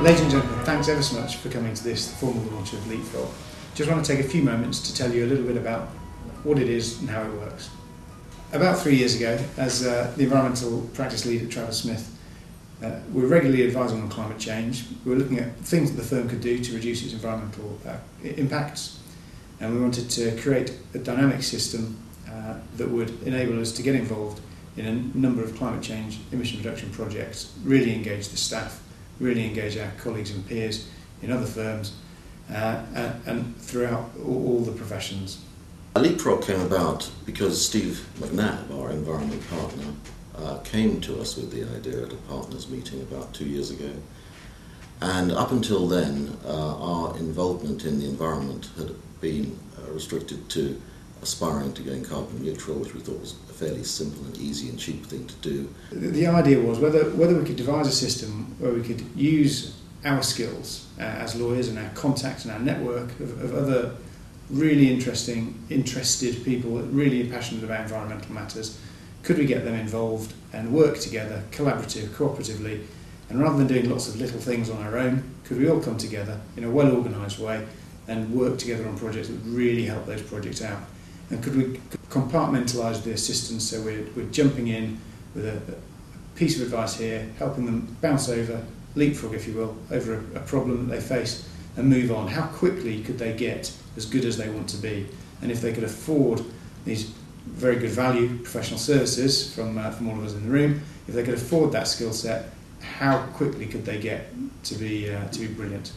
Ladies and gentlemen, thanks ever so much for coming to this, the formal launch of Leapfrog. Just want to take a few moments to tell you a little bit about what it is and how it works. About 3 years ago, as the environmental practice lead at Travis Smith, we were regularly advising on climate change. We were looking at things that the firm could do to reduce its environmental impacts, and we wanted to create a dynamic system that would enable us to get involved in a number of climate change emission reduction projects, really engage the staff, really engage our colleagues and peers in other firms and throughout all the professions. Leapfrog came about because Steve McNabb, our environment partner, came to us with the idea at a partners meeting about 2 years ago. And up until then, our involvement in the environment had been restricted to aspiring to going carbon neutral, which we thought was a fairly simple and easy and cheap thing to do. The idea was whether we could devise a system where we could use our skills as lawyers and our contacts and our network of other really interested people really passionate about environmental matters. Could we get them involved and work together, cooperatively, and rather than doing lots of little things on our own, could we all come together in a well-organised way and work together on projects that would really help those projects out? And could we compartmentalise the assistance so we're jumping in with a piece of advice here, helping them bounce over, leapfrog if you will, over a problem that they face and move on? How quickly could they get as good as they want to be? And if they could afford these very good value professional services from all of us in the room, if they could afford that skill set, how quickly could they get to be brilliant?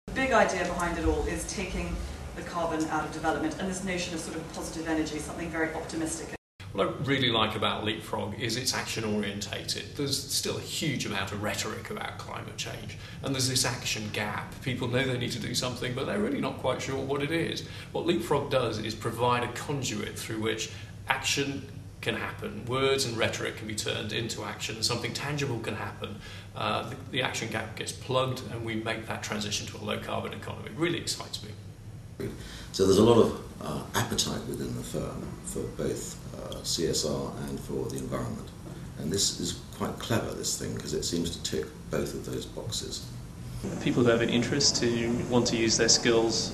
The big idea behind it all is taking the carbon out of development and this notion of sort of positive energy, something very optimistic. What I really like about Leapfrog is it's action orientated. There's still a huge amount of rhetoric about climate change, and there's this action gap. People know they need to do something, but they're really not quite sure what it is. What Leapfrog does is provide a conduit through which action can happen. Words and rhetoric can be turned into action. Something tangible can happen. The action gap gets plugged, and we make that transition to a low carbon economy. It really excites me. So there's a lot of appetite within the firm for both CSR and for the environment. And this is quite clever, this thing, because it seems to tick both of those boxes. People who have an interest, who want to use their skills,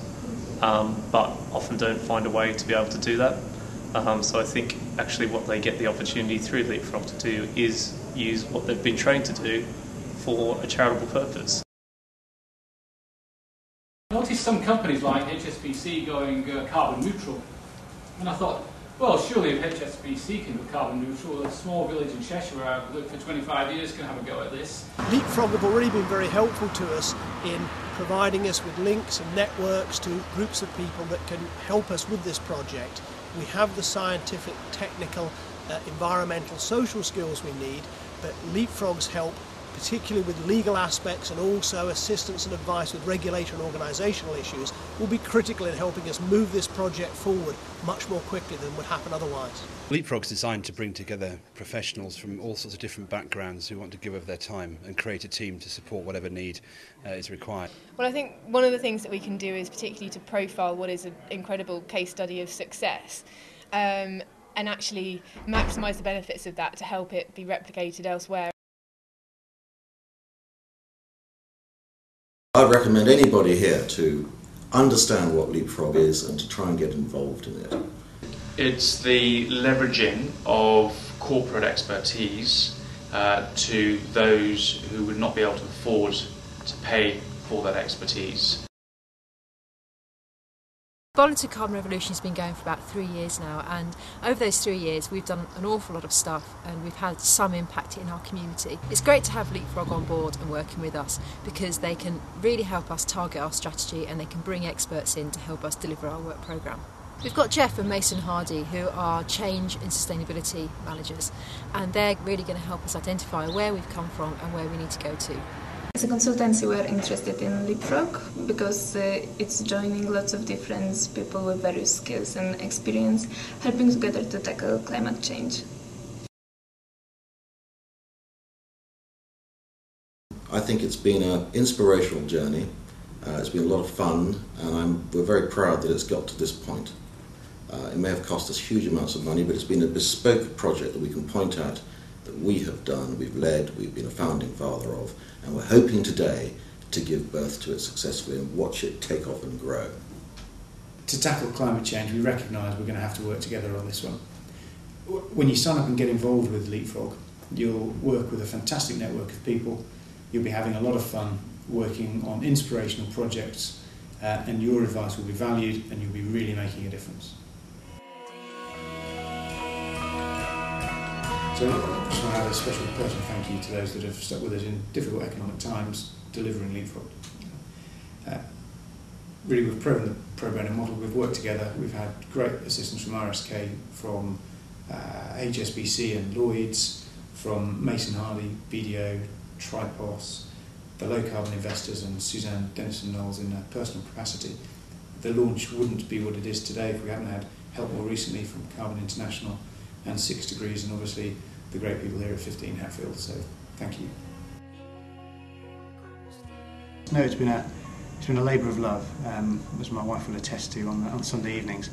but often don't find a way to be able to do that. So I think actually what they get the opportunity through Leapfrog to do is use what they've been trained to do for a charitable purpose. I noticed some companies like HSBC going carbon neutral, and I thought, well, surely if HSBC can go carbon neutral, a small village in Cheshire where I've lived for 25 years can have a go at this. Leapfrog have already been very helpful to us in providing us with links and networks to groups of people that can help us with this project. We have the scientific, technical, environmental, social skills we need, but Leapfrog's help, particularly with legal aspects and also assistance and advice with regulatory and organisational issues, will be critical in helping us move this project forward much more quickly than would happen otherwise. Leapfrog's designed to bring together professionals from all sorts of different backgrounds who want to give of their time and create a team to support whatever need is required. Well, I think one of the things that we can do is particularly to profile what is an incredible case study of success and actually maximise the benefits of that to help it be replicated elsewhere. I'd recommend anybody here to understand what Leapfrog is and to try and get involved in it. It's the leveraging of corporate expertise to those who would not be able to afford to pay for that expertise. Voluntary Carbon Revolution has been going for about 3 years now, and over those 3 years we've done an awful lot of stuff and we've had some impact in our community. It's great to have Leapfrog on board and working with us because they can really help us target our strategy and they can bring experts in to help us deliver our work programme. We've got Jeff and Mason Hardy, who are change and sustainability managers, and they're really going to help us identify where we've come from and where we need to go to. As a consultancy, we're interested in Leapfrog because it's joining lots of different people with various skills and experience, helping together to tackle climate change. I think it's been an inspirational journey. It's been a lot of fun, and we're very proud that it's got to this point. It may have cost us huge amounts of money, but it's been a bespoke project that we can point at that we have done, we've led, we've been a founding father of, and we're hoping today to give birth to it successfully and watch it take off and grow. To tackle climate change, we recognise we're going to have to work together on this one. When you sign up and get involved with Leapfrog, you'll work with a fantastic network of people, you'll be having a lot of fun working on inspirational projects, and your advice will be valued and you'll be really making a difference. So I just want to add a special personal thank you to those that have stuck with us in difficult economic times delivering Leapfrog. Really, we've proven the pro bono model, we've worked together, we've had great assistance from RSK, from HSBC and Lloyds, from Mason Hardy, BDO, Tripos, the low carbon investors and Suzanne Dennison-Knowles in a personal capacity. The launch wouldn't be what it is today if we hadn't had help more recently from Carbon International and 6 Degrees, and obviously the great people here at 15 Hatfield, so thank you. No, it's been a labour of love, as my wife will attest to on Sunday evenings.